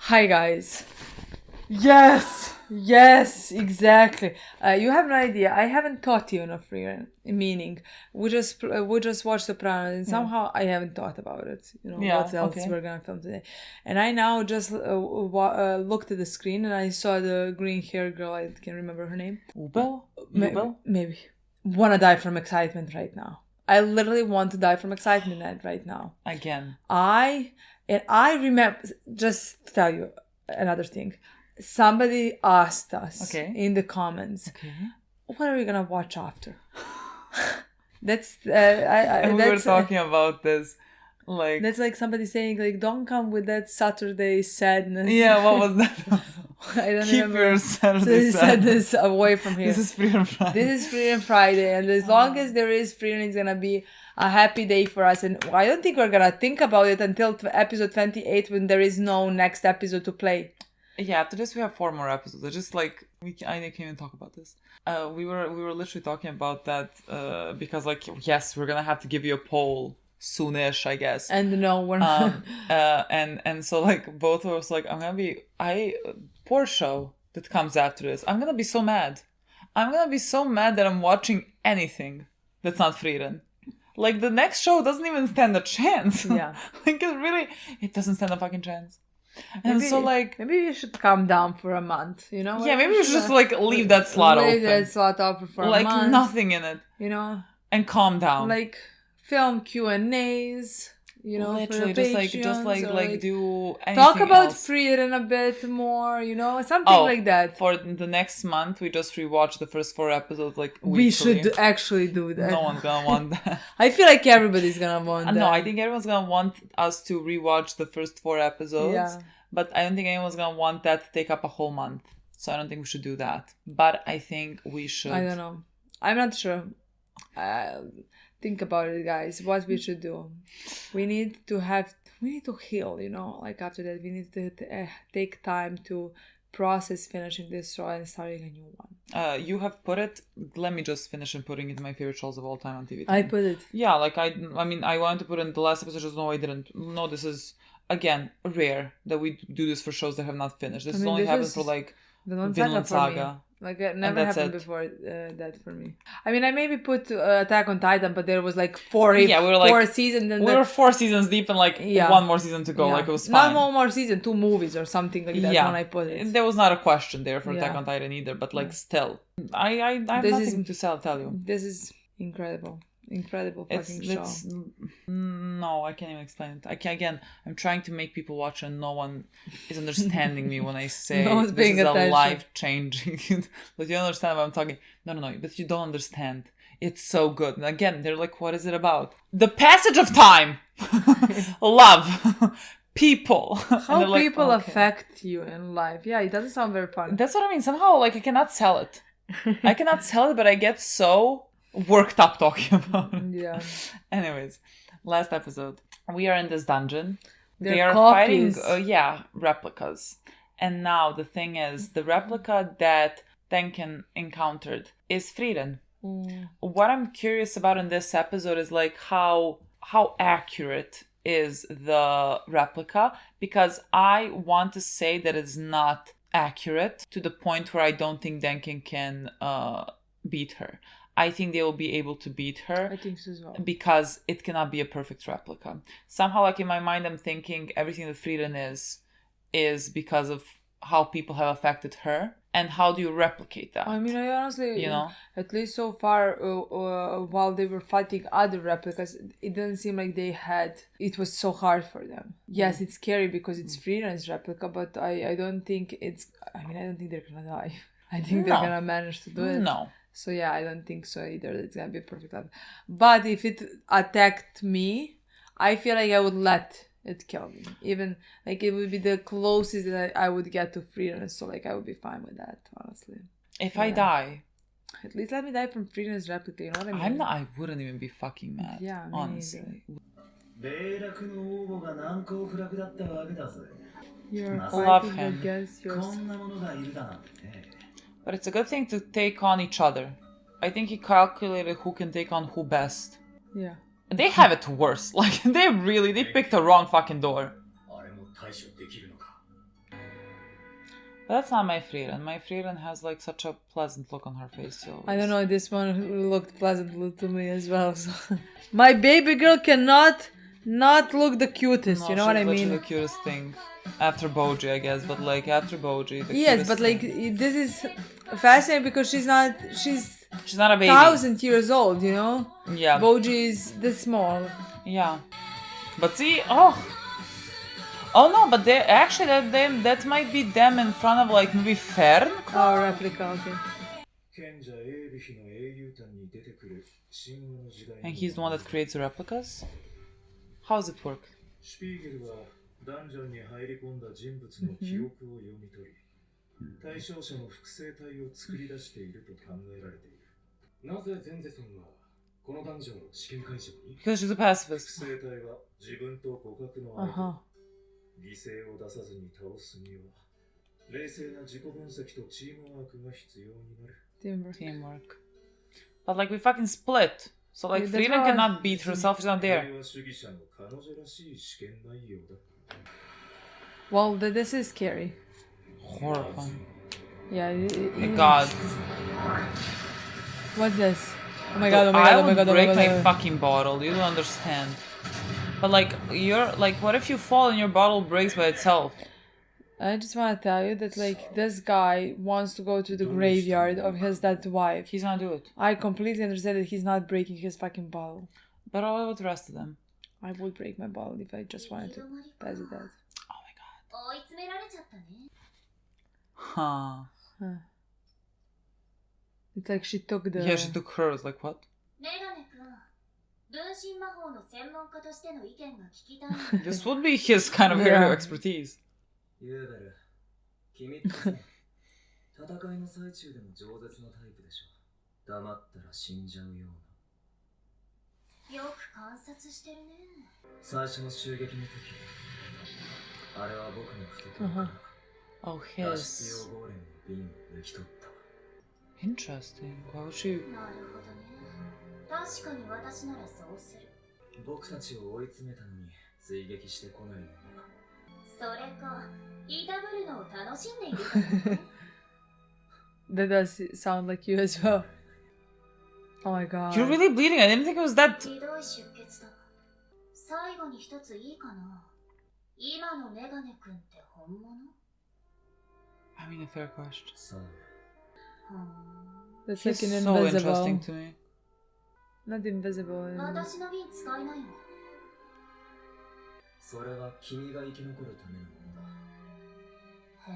Hi guys. Yes, exactly. You have no idea. I haven't taught you enough Frieren, meaning we just watched Sopranos, and somehow I haven't thought about it. What else we're gonna film today. And I now just looked at the screen and I saw the green hair girl. I can't remember her name. Ubel? Maybe. Wanna die from excitement right now. I literally want to die from excitement right now. Again. I remember. Just to tell you another thing. Somebody asked us in the comments, what are we gonna watch after? That's we were talking about this, like that's like somebody saying like, don't come with that Saturday sadness. Yeah, what was that? I don't Keep remember. your Saturday sadness away from here. This is Frieren Friday. This is Frieren Friday, and as long as there is Frieren, it's gonna be a happy day for us. And I don't think we're gonna think about it until episode 28 when there is no next episode to play. Yeah, after this we have 4 more episodes. I just like I can't even talk about this. We were literally talking about that because like yes, we're gonna have to give you a poll soonish, I guess. And no, we're not. And so like both of us like poor show that comes after this. I'm gonna be so mad. I'm gonna be so mad that I'm watching anything that's not Frieren. Like the next show doesn't even stand a chance. Yeah. Like it doesn't stand a fucking chance. And so like maybe you should calm down for a month, Yeah, maybe we should just like leave that slot open. Leave that slot open for a month. Like nothing in it. And calm down. Like film Q&As, literally for just like do anything talk about else. Frieren a bit more, something like that. For the next month we just rewatch the first 4 episodes like weekly. We should actually do that. No one's gonna want that. I feel like everybody's gonna want that. No, I think everyone's gonna want us to rewatch the first 4 episodes. Yeah. But I don't think anyone's gonna want that to take up a whole month. So I don't think we should do that. But I think we should. I don't know. I'm not sure. Think about it, guys. What we should do. We need to heal, like after that we need to take time to process finishing this show and starting a new one. You have put it, let me just finish and putting it in my favorite shows of all time on TV. I put it. Yeah, like I mean I wanted to put it in the last episode, just no I didn't. No, this is again rare that we do this for shows that have not finished. This only happens for like Vinland Saga. Like it never happened before that for me. I mean, I maybe put Attack on Titan, but there was like 4 seasons. We were 4 seasons deep and like 1 more season to go. Yeah. Like it was fine. Not one more season, 2 movies or something like that when I put it. There was not a question there for Attack on Titan either, but like still. I have nothing to tell you. This is incredible. Incredible fucking show. No, I can't even explain it. I'm trying to make people watch and no one is understanding me when I say this is a life-changing. But you understand what I'm talking. No, but you don't understand. It's so good. And again, they're like, what is it about? The passage of time. Love. People. How people affect you in life. Yeah, it doesn't sound very fun. That's what I mean. Somehow, like, I cannot sell it. I cannot sell it, but I get so worked up talking about it. Yeah. Anyways, last episode. We are in this dungeon. They are fighting, replicas. And now the thing is, the replica that Denken encountered is Frieren. What I'm curious about in this episode is like how accurate is the replica, because I want to say that it's not accurate to the point where I don't think Denken can beat her. I think they will be able to beat her. I think so as well. Because it cannot be a perfect replica. Somehow, like in my mind, I'm thinking everything that Frieren is because of how people have affected her. And how do you replicate that? I mean, I honestly, at least so far, while they were fighting other replicas, it didn't seem like it was so hard for them. Yes, it's scary because it's Frieren's replica, but I don't think I don't think they're gonna die. I think they're gonna manage to do it. No. So yeah, I don't think so either. It's gonna be a perfect level. But if it attacked me, I feel like I would let it kill me. Even like it would be the closest that I would get to Frieren. So like I would be fine with that, honestly. If I die, at least let me die from Frieren's replica. You know what I mean? I wouldn't even be fucking mad. Yeah, honestly. You're love him. Against yours. But it's a good thing to take on each other. I think he calculated who can take on who best. Yeah. They have it worse. Like, they picked the wrong fucking door. But that's not my Frieren. My Frieren has like such a pleasant look on her face. I don't know, this one looked pleasant to me as well. So. My baby girl cannot not look the cutest, No, you know what I she's mean? literally the cutest thing. After Boji, I guess, but like after Boji, the yes, but like thing. this is fascinating because she's not a baby. 1,000 years old, you know? Yeah. Boji is this small. Yeah. But see, no, but they actually that might be them in front of like maybe Frieren. Oh, replica, okay. And he's the one that creates the replicas? How does it work? ダンジョンに入り込んだ人物の記憶を読み取り、対象者の複製体を作り出していると考えられている。なぜゼンゼソンはこのダンジョンを試験会場に？ Because she's a pacifist. 複製体は自分と互角の相手、犠牲を出さずに倒すには冷静な自己分析とチームワークが必要になる。Teamwork. But like we fucking split. So like Frieren cannot beat herself, she's not there. Well, this is scary. Horrifying. Yeah. God. What's this? Oh my god, oh my god, I oh my would god, break oh my my god. fucking bottle, you don't understand. But like, what if you fall and your bottle breaks by itself? I just want to tell you that like this guy wants to go to the graveyard of his dead wife. He's gonna do it. I completely understand that he's not breaking his fucking bottle. But what about the rest of them? I would break my bottle if I just wanted to pass it out. Oh my god. Huh. It's like she took the... Yeah, she took hers, like what? This would be his kind of area of expertise. ユーベル、君ってさ、戦いの最中でも饒舌なタイプでしょ。黙ったら死んじゃうような。よく観察してるね。最初の襲撃の時、あれは僕の懐から、Oh, 脱 his. 出用ゴーレムの瓶を抜き取った。Interesting. Why would she? なるほどね。確かに私ならそうする。僕たちを追い詰めたのに追撃してこないのは。それか、いたぶるのを楽しんでいるからね。That does sound like you as well. Oh my god. You're really bleeding. I didn't think it was that. ひどい出血だ。最後に一ついいかな。今のメガネ君って本物？ I mean, a fair question. That's He's like an so invisible. interesting to me. Not invisible. 私の瓶使いなよ。それは君が生き残るためのものだ。へ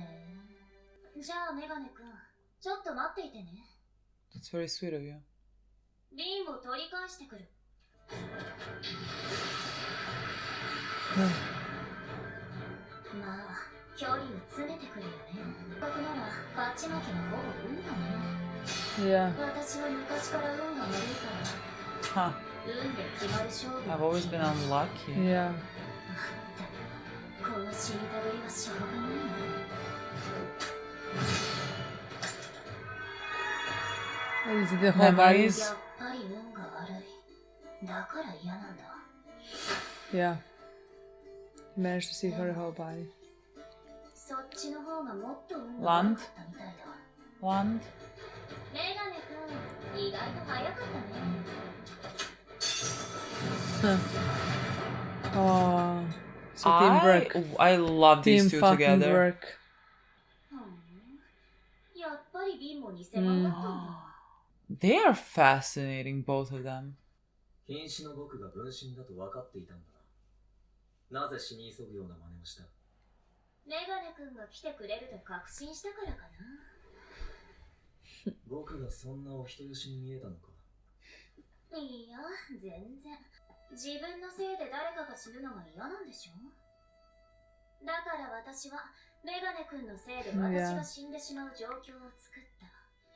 え。じゃあメガネ君、ちょっと待っていてね。That's very sweet of you. 瓶を取り返してくる。まあ、距離を詰めてくるよね。僕なら勝ち負けのほぼ運だね。Yeah. 私は昔から運が悪いから。Huh. 運で決まる勝負。I've always been unlucky. Yeah. この死にたぐりはしょうがないね。What is it, the whole body? Memories. やっぱり運が悪い。だから嫌なんだ。Yeah. You managed to see her whole body. そっちの方がもっと運が悪かったみたいだ。Land. メガネ君、意外と早かったね。Oh. So teamwork. I love these Team two fucking together. work. やっぱりビンも偽物だったんだ。They are fascinating, both of them. 瀕死の僕が分身だと分かっていたんだな。なぜ死に急ぐような真似をした？メガネ君が来てくれると確信したからかな。僕がそんなお人よしに見えたのか？いや、全然。自分のせいで誰かが死ぬのが嫌なんでしょ？だから私はメガネ君のせいで私が死んでしまう状況を作った。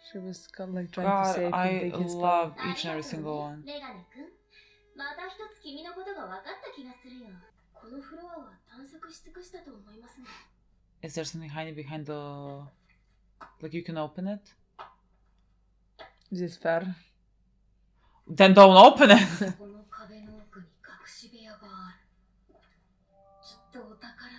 She was kind of like trying to save him, I take his love part. each and every single one. メガネ君、また一つ君のことが分かった気がするよ。このフロアは探索し尽くしたと思いますね。Is there something hiding behind the... Like you can open it? Is this fair? Then don't open it! この壁の奥に隠し部屋がある。きっとお宝だよ。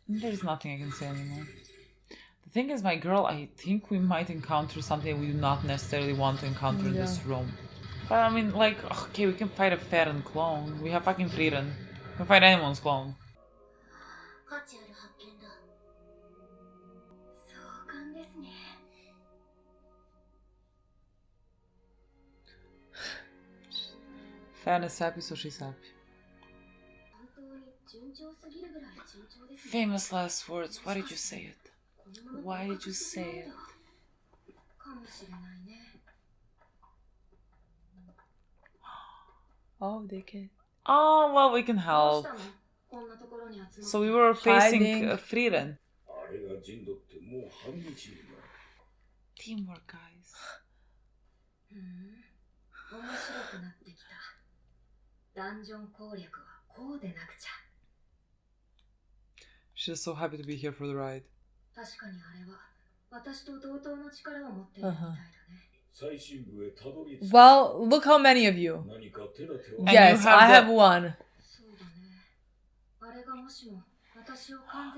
There's nothing I can say anymore. The thing is, my girl, I think we might encounter something we do not necessarily want to encounter in this room. But I mean, like, okay, we can fight a Frieren clone. We have fucking Frieren. We can fight anyone's clone. Frieren is happy, so she's happy. Famous last words. Why did you say it? Why did you say it? Oh, they can. Oh, well, we can help. So we were facing Frieren. Teamwork, guys. She's so happy to be here for the ride. Well, look how many of you. And yes, you have I have one.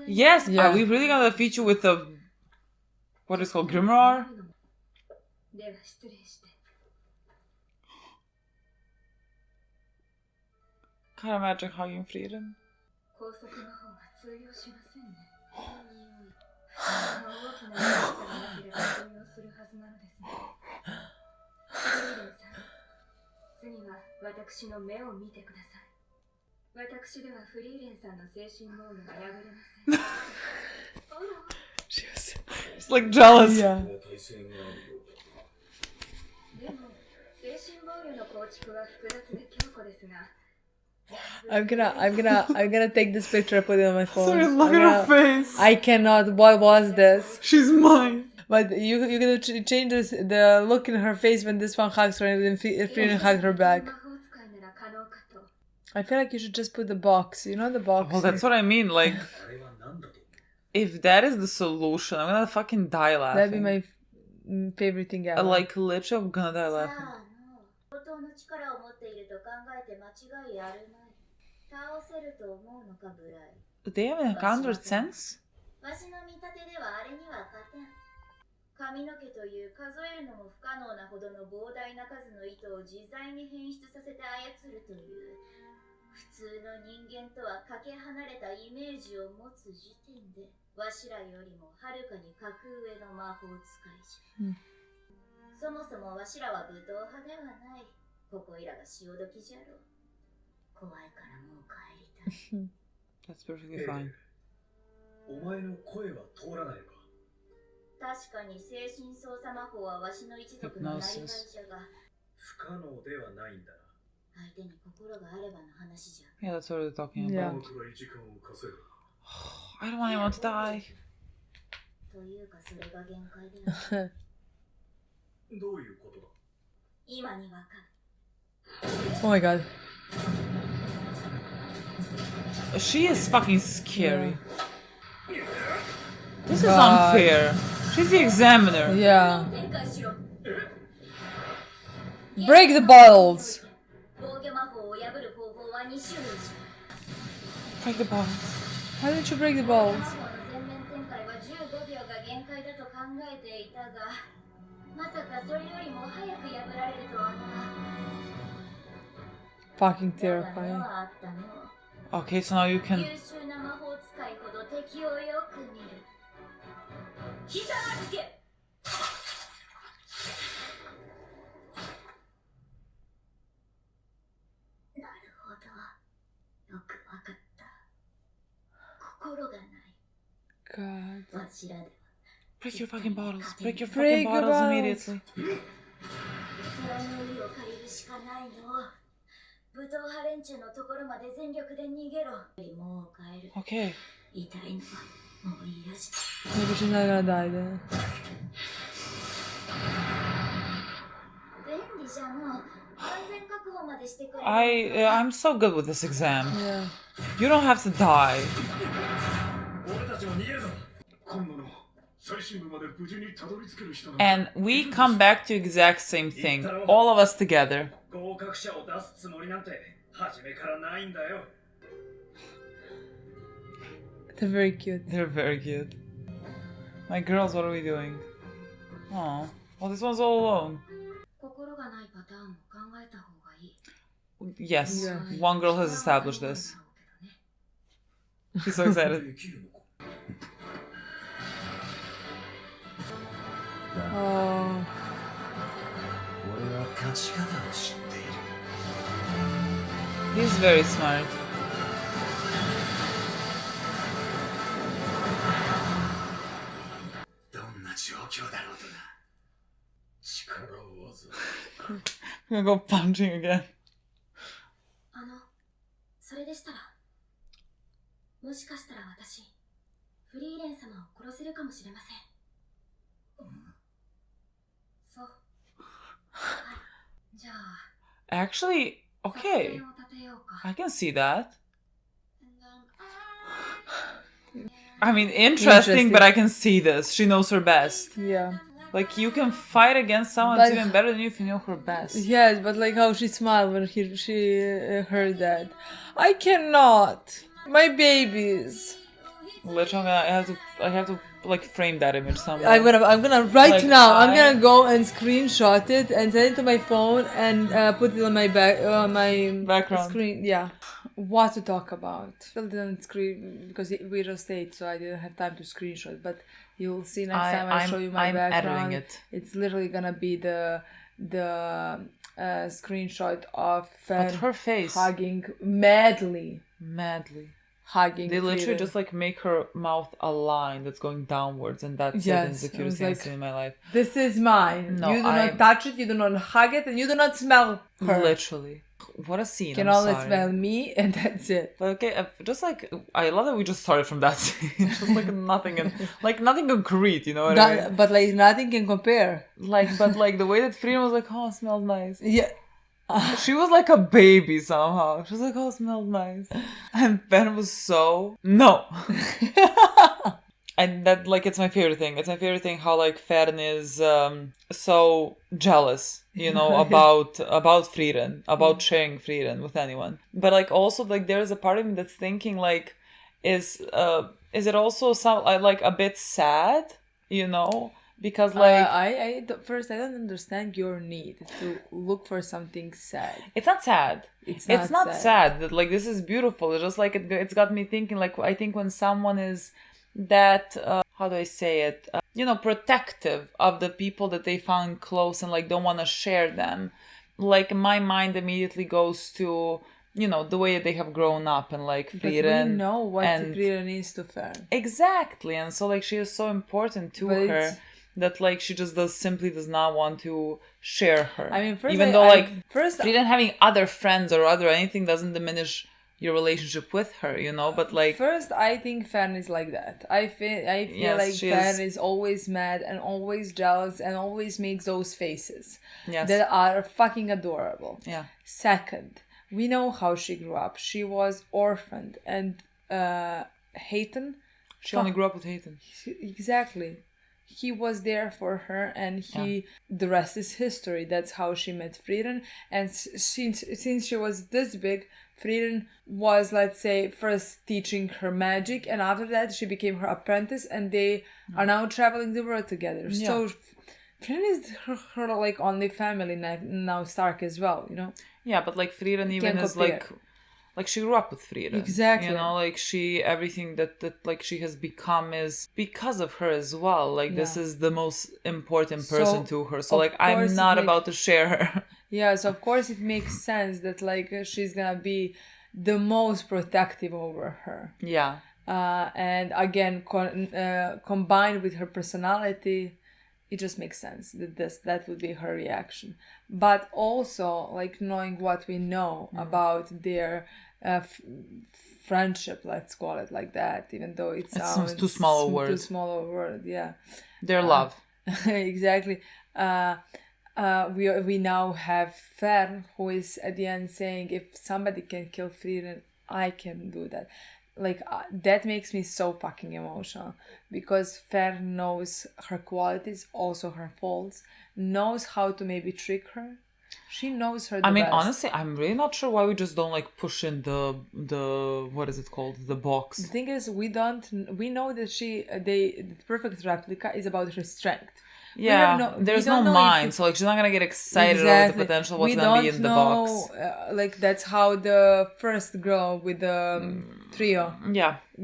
Yes, are we really gonna defeat you with a what is called grimoire? Can't imagine hugging Frieren. She's like jealous. Yeah. I'm gonna take this picture and put it on my phone. Sorry, look at her face. I cannot. What was this? She's mine. But you're gonna change this, the look in her face when this one hugs her and then Frieren hugged her back. I feel like you should just put the box. You know the box. Well, that's what I mean. Like, if that is the solution, I'm gonna fucking die laughing. That'd be my favorite thing ever. Like, literally, I'm gonna die laughing. They haven't encountered sense? 髪の毛という数えるのも不可能なほどの膨大な数の糸を自在に変質させて操るという普通の人間とはかけ離れたイメージを持つ時点でわしらよりもはるかに格上の魔法使いじゃ、そもそもわしらは武闘派ではない。ここいらが潮時じゃろう。怖いからもう帰りたい。That's perfectly fine. お前の声は通らないのか。確かに精神操作魔法はわしの一族の内外者が不可能ではないんだな。相手に心があればの話じゃ。Yeah, that's what we're talking about. Yeah. I don't want anyone to die. というかそれが限界である。どういうことだ。今にわかる。Oh my god. She is fucking scary. This is unfair. She's the examiner. Yeah. Break the bottles. Break the bottles. Why didn't you break the bottles? Fucking terrifying. Okay, so now you can. God. Break your fucking bottles. Break your fucking bottles immediately. Okay. Maybe she's not gonna die then. I'm so good with this exam. Yeah. You don't have to die. And we come back to exact same thing. All of us together. 合格者を出すつもりなんて初めからないんだよ。 They're very cute. They're very cute. My girls, what are we doing? Oh, well, this one's all alone. 心がないパターンも考えた方がいい。 Yes, Yeah. one girl has established this. She's so excited. できるのか。 Oh. 俺は勝ち方を知っている。 He's very smart. どんな状況だろうとな。力を技。 I'm gonna go punching again. それでしたら、もしかしたら私、フリーレン様を殺せるかもしれません。そう。はい。じゃあ、 Actually, okay. 作戦を立てようか。 I can see that. I mean, interesting, but I can see this. She knows her best. Yeah. Like, you can fight against someone But- that's even better than you if you know her best. Yes, but like how she smiled when she heard that. I cannot. My babies. Literally, I have to like frame that image somewhere. I'm gonna right Like, now. I'm I- gonna go and screenshot it and send it to my phone and put it on my my Background. screen. Yeah, what to talk about? Still didn't screen because we just ate, so I didn't have time to screenshot. But you'll see next time I show you my I'm background. editing it. It's literally gonna be the screenshot of But her face, hugging madly, hugging. They literally Frieren. just like make her mouth a line that's going downwards, and that's Yes, it. It's the I cutest was thing I've like- seen in my life. This is mine. No, you do I'm- not touch it, you do not hug it, and you do not smell her. Literally, what a scene! You can I'm only sorry. smell me, and that's it. But okay, just like I love that we just started from that scene, just like nothing and like nothing concrete, you know what I mean? But like nothing can compare. Like, but like the way that Frieren was like, oh, it smells nice. Yeah. She was like a baby somehow. She was like, oh, it smells nice. And Ben was so no. And that like it's my favorite thing. It's my favorite thing how like Frieren is so jealous, you know, about Frieren, about sharing Frieren with anyone. But like also like there's a part of me that's thinking like, is it also some like a bit sad, you know? Because like First I don't understand your need to look for something sad. it's not sad. It's not sad. That like this is beautiful. It's just like it's got me thinking. Like I think when someone is that how do I say it? You know, protective of the people that they found close and like don't want to share them. Like my mind immediately goes to you know the way that they have grown up and like Frieren. But we know what and Frieren is to Fern. exactly, and so like she is so important to But her. it's- That like she just simply does not want to share her. I mean, first even I- though I- like first- Frieren having other friends or other anything doesn't diminish your relationship with her, you know. But like First, I think Fern is like that. I feel Yes, like she Fern is. is always mad and always jealous and always makes those faces Yes. that are fucking adorable. yeah, Second, we know how she grew up. She was orphaned, and Hayton. she only grew up with Hayton. Exactly. He was there for her, and the rest is history. That's how she met Frieren. And since she was this big, Frieren was, let's say, first teaching her magic, and after that she became her apprentice, and they are now traveling the world together. Yeah. So Frieren is her like only family now, Stark as well, you know. Yeah, but like Frieren even can't is compare. like she grew up with Frieren. Exactly. You know, like everything that like she has become is because of her as well. Like this Yeah. is the most important person So, to her. So of like I'm course, not like- about to share her. Yes, of course it makes sense that like she's gonna be the most protective over her. Yeah. And again, combined with her personality, it just makes sense that would be her reaction. But also, like knowing what we know about their friendship, let's call it like that, even though it sounds too small a word. Too small a word, yeah. Their love. Exactly. We now have Fern, who is at the end saying, if somebody can kill Frieren, I can do that. Like that makes me so fucking emotional, because Fern knows her qualities, also her faults, knows how to maybe trick her, She knows her I mean, best. honestly, I'm really not sure why we just don't like push in the what is it called, the box. The thing is, we know that the perfect replica is about her strength. Yeah, there's no mind, so like she's not gonna get excited over the potential what's gonna be in the box. Like that's how the first girl with the trio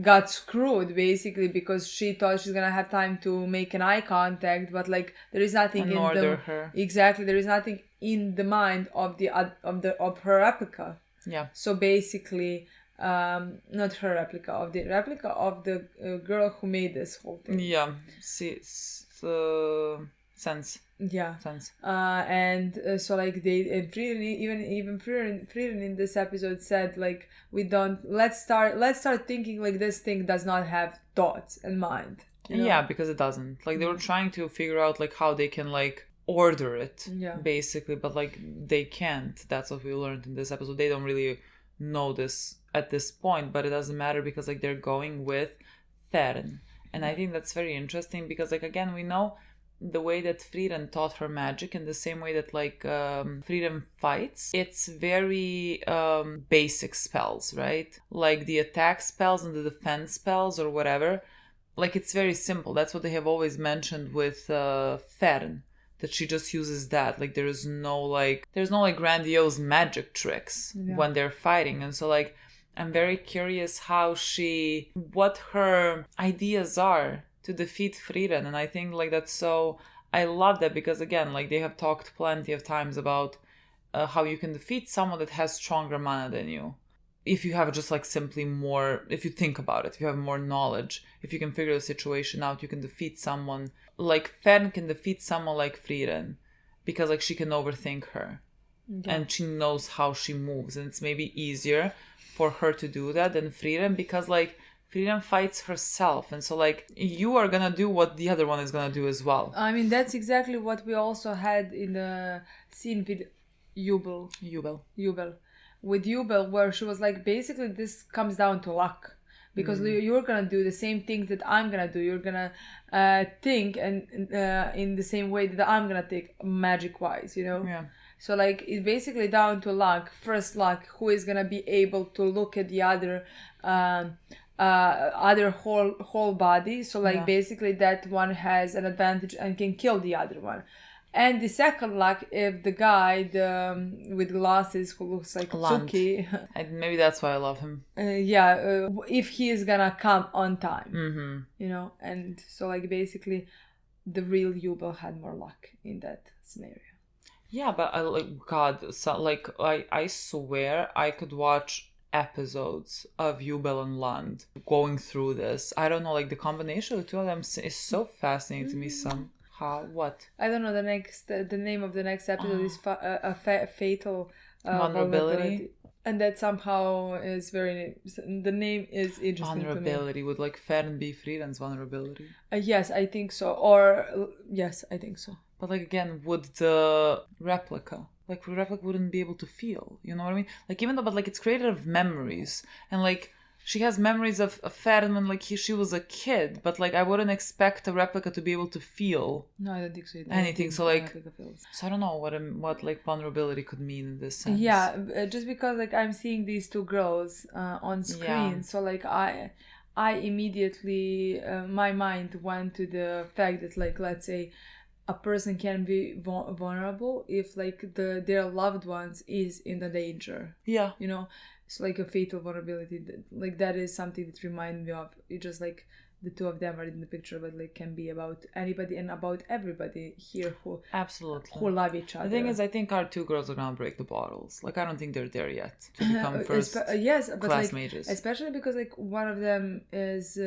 got screwed basically, because she thought she's gonna have time to make an eye contact, but like there is nothing her. Exactly, there is nothing in the mind of her replica. Yeah. So basically, not her replica of the girl who made this whole thing. Yeah. See. Sense. Yeah. Sense. And so like Frieren, even Frieren in this episode said like, let's start thinking like this thing does not have thoughts and mind. You know? Yeah, because it doesn't. Like they were trying to figure out like how they can like order it, basically, but like they can't. That's what we learned in this episode. They don't really know this at this point, but it doesn't matter because like they're going with Frieren. And I think that's very interesting because, like, again, we know the way that Frieren taught her magic in the same way that, like, Frieren fights. It's very basic spells, right? Like the attack spells and the defense spells or whatever. Like, it's very simple. That's what they have always mentioned with Frieren, that she just uses that. Like, there's no grandiose magic tricks when they're fighting. And so, like, I'm very curious what her ideas are to defeat Frieren. And I think like that's so, I love that because again, like they have talked plenty of times about how you can defeat someone that has stronger mana than you. If you have just like simply more, if you think about it, if you have more knowledge, if you can figure the situation out, you can defeat someone. Like Fern can defeat someone like Frieren because like she can overthink her and she knows how she moves, and it's maybe easier for her to do that than Frieren because like Frieren fights herself, and so like you are gonna do what the other one is gonna do as well. I mean that's exactly what we also had in the scene with Ubel. With Ubel, where she was like, basically this comes down to luck. Because you're gonna do the same things that I'm gonna do. You're gonna think and in the same way that I'm gonna think magic wise, you know? Yeah. So like it's basically down to luck. First luck, who is gonna be able to look at the other whole body. So like basically that one has an advantage and can kill the other one. And the second luck, if the guy with glasses who looks like Tsuki, maybe that's why I love him. If he is gonna come on time, you know. And so like basically the real Ubel had more luck in that scenario. Yeah, but I swear I could watch episodes of Ubel and Land going through this. I don't know, like the combination of the two of them is so fascinating to me. What? I don't know. The name of the next episode is Fatal Vulnerability. And that somehow is the name is interesting. Vulnerability. Would like Fern be Frieren's vulnerability? Yes, I think so. Yes, I think so. But like again, would the replica wouldn't be able to feel? You know what I mean? Like even though, but like it's created of memories, and like she has memories of Fern when like she was a kid. But like I wouldn't expect a replica to be able to feel. No, I don't think so. Anything. So like, so I don't know what like vulnerability could mean in this sense. Yeah, just because like I'm seeing these two girls on screen, so like I immediately my mind went to the fact that like let's say a person can be vulnerable if like their loved ones is in the danger. Yeah. You know, it's like a fatal vulnerability. Like that is something that reminds me of. It just like the two of them are in the picture, but like can be about anybody and about everybody here who love each other. The thing is, I think our two girls are gonna break the bottles. Like I don't think they're there yet to become first class mages. Especially because like one of them is.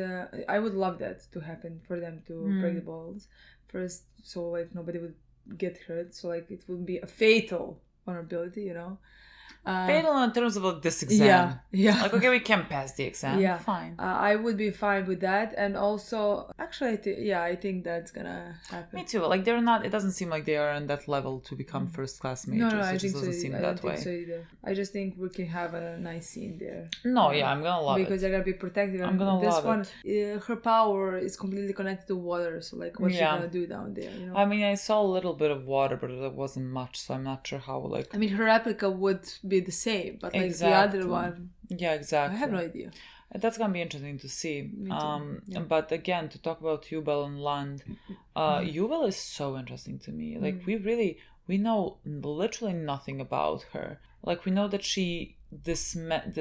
I would love that to happen for them to break the bottles first, so like nobody would get hurt. So like it would be a fatal vulnerability, you know. Fatal in terms of this exam. Yeah. Like, okay, we can pass the exam. Yeah. Fine. I would be fine with that. And also, Actually, I think that's gonna happen. Me too. Like they're not. It doesn't seem like they are on that level to become first class majors. No, it I just think doesn't so. seem I that don't way. think so either. I just think we can have a nice scene there. No, yeah, I'm gonna love because it. they're gonna be protective. I'm gonna this love one, her power is completely connected to water. So like, what's she gonna do down there? You know. I mean, I saw a little bit of water, but it wasn't much, so I'm not sure how. Like, I mean, her replica would be the same, but like the other one. Yeah, exactly. I have no idea. That's gonna be interesting to see. Yeah. But again, to talk about Ubel and Land, Ubel is so interesting to me. Like we know literally nothing about her. Like we know that she dismembered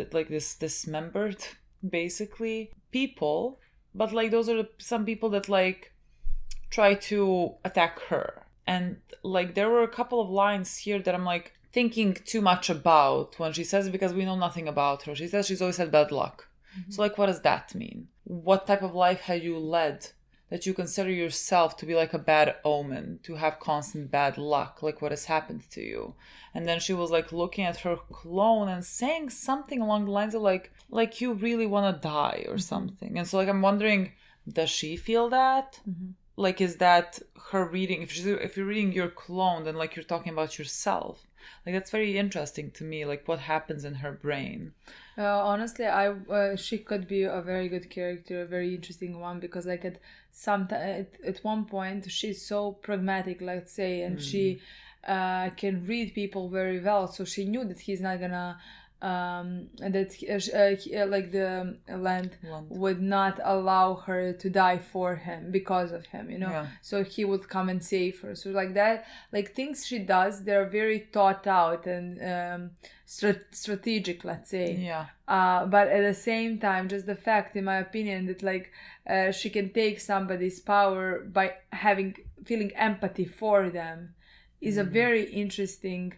basically people, but like those are some people that like try to attack her. And like there were a couple of lines here that I'm like thinking too much about when she says, because we know nothing about her. She says she's always had bad luck. So like, what does that mean? What type of life have you led that you consider yourself to be like a bad omen, to have constant bad luck? Like what has happened to you? And then she was like looking at her clone and saying something along the lines of like you really want to die or something. And so like I'm wondering, does she feel that? Like, is that her reading? If you're reading your clone, then like you're talking about yourself. Like that's very interesting to me. Like what happens in her brain? Honestly, she could be a very good character, a very interesting one, because like at one point she's so pragmatic, let's say, and she can read people very well. So she knew that he's not gonna like the land would not allow her to die for him because of him, you know. Yeah. So he would come and save her. So like that, like things she does, they're very thought out and strategic, let's say. Yeah. But at the same time, just the fact, in my opinion, that like she can take somebody's power by feeling empathy for them is a very interesting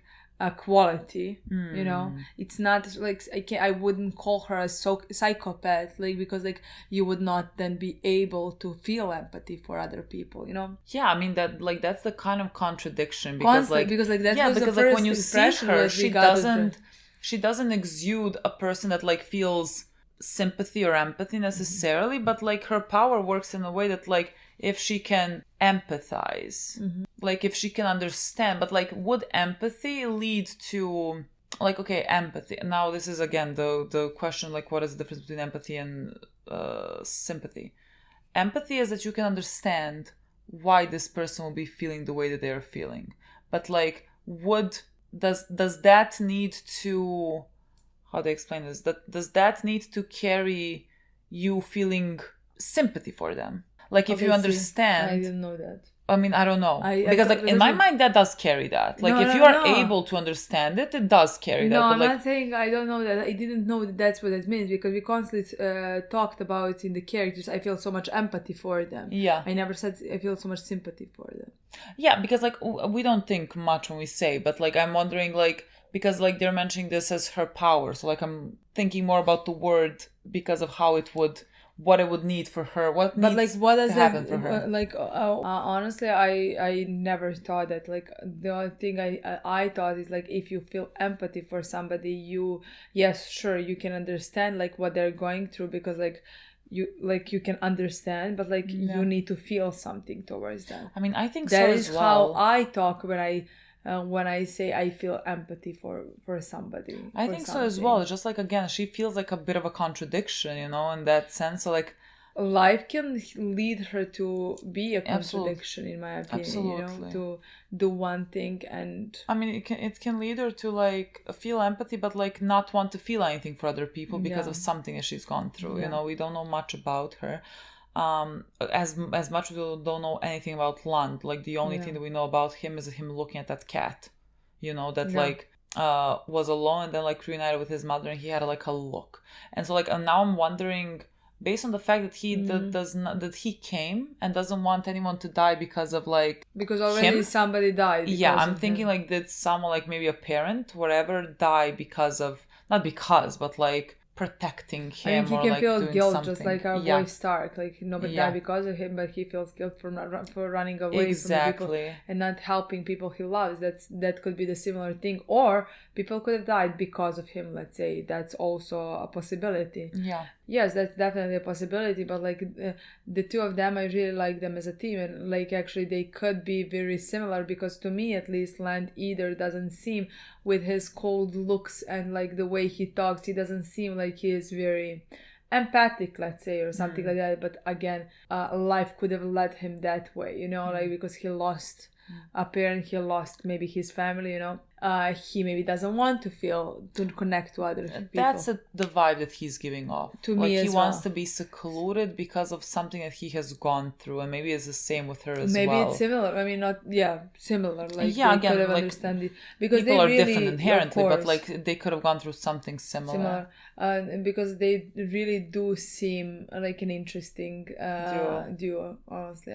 quality. You know, it's not like I wouldn't call her a psychopath, like, because like you would not then be able to feel empathy for other people, you know. Yeah, I mean that's the kind of contradiction, because that was because like when you see her, she doesn't exude a person that like feels sympathy or empathy necessarily, but like her power works in a way that like if she can empathize, like if she can understand, but like would empathy lead to like, okay, empathy. Now this is again the question, like what is the difference between empathy and sympathy? Empathy is that you can understand why this person will be feeling the way that they are feeling, but like does that need to, how do I explain this, does that need to carry you feeling sympathy for them? Like if you understand. I didn't know that. I mean, I don't know. Because like in my mind that does carry that. Like if you are able to understand it, it does carry that. No, but I'm like, not saying I don't know that. I didn't know that that's what it means, because we constantly talked about in the characters, I feel so much empathy for them. Yeah. I never said I feel so much sympathy for them. Yeah, because like we don't think much when we say, but like I'm wondering, like, because like they're mentioning this as her power. So like I'm thinking more about the word because of how it would, what it would need for her, what needs to happen for her. Like honestly, I never thought that. Like the only thing I thought is like if you feel empathy for somebody, you can understand like what they're going through, because like you can understand, but like you need to feel something towards them. I mean, I think that so is as well. how I talk when I say I feel empathy for somebody. I think so as well. Just like, again, she feels like a bit of a contradiction, you know, in that sense. So like life can lead her to be a contradiction, in my opinion. Absolutely. You know, to do one thing, and I mean it can lead her to like feel empathy, but like not want to feel anything for other people because of something that she's gone through. You know, we don't know much about her. As much as we don't know anything about Land, like the only thing that we know about him is him looking at that cat, you know, that like was alone and then like reunited with his mother, and he had like a look. And so like, and now I'm wondering, based on the fact that he that he came and doesn't want anyone to die because of like, because already somebody died. Yeah, I'm thinking like did someone, like maybe a parent, whatever, die because of, not because, but like protecting him. I mean, he or can like feel doing guilt, something. just like our boy Stark. Like nobody died because of him, but he feels guilt for running away from the people and not helping people he loves. That could be the similar thing. Or people could have died because of him. Let's say that's also a possibility. Yeah. yes, that's definitely a possibility, but like the two of them, I really like them as a team, and like actually they could be very similar, because to me at least Land either doesn't seem, with his cold looks and like the way he talks, he doesn't seem like he is very empathic, let's say, or something like that. But again, life could have led him that way, you know, like because he lost a parent, he lost maybe his family, you know. He maybe doesn't want to connect to other people. That's the vibe that he's giving off. To like me he as wants well. to be secluded because of something that he has gone through, and maybe it's the same with her as maybe well. Maybe it's similar. I mean, not similar. Like yeah, they again, could have like understand it, because people they are really, different inherently, of but course, like they could have gone through something similar. Because they really do seem like an interesting duo. Honestly,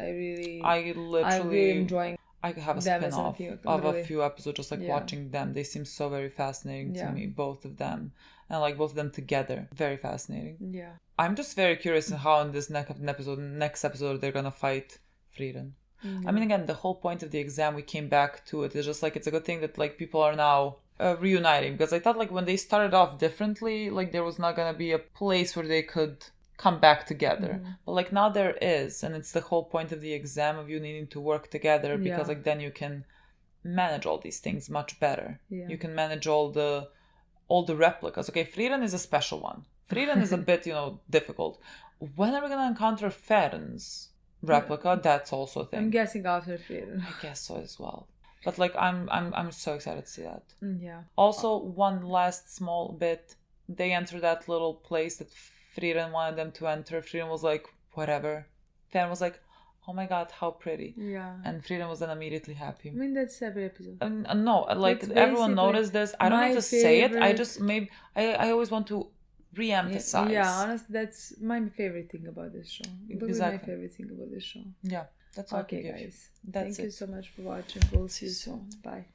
I'm really enjoying. I could have a spin-off of a few episodes just like watching them. They seem so very fascinating to me, both of them. And like both of them together. Very fascinating. Yeah. I'm just very curious on how in this next episode they're gonna fight Frieren. I mean, again, the whole point of the exam, we came back to it. It's just like, it's a good thing that like people are now reuniting. Because I thought like when they started off differently, like there was not gonna be a place where they could come back together. But like now there is, and it's the whole point of the exam of you needing to work together, because like then you can manage all these things much better. You can manage all the replicas. Okay, Frieren is a special one. Frieren is a bit, difficult. When are we gonna encounter Feren's replica? That's also a thing. I'm guessing after Frieren. I guess so as well. But like I'm so excited to see that. Yeah. Also, one last small bit. They enter that little place that Frieren wanted them to enter. Frieren was like, whatever. Fern was like, oh my god, how pretty. Yeah. And Frieren was then immediately happy. I mean, that's every episode. No, like everyone noticed this. I don't need to say it. I just I always want to re-emphasize. Yeah, honestly, that's my favorite thing about this show. Exactly. My favorite thing about this show. Yeah, that's all. Okay, guys. Thank you so much for watching. We'll see you soon. Bye.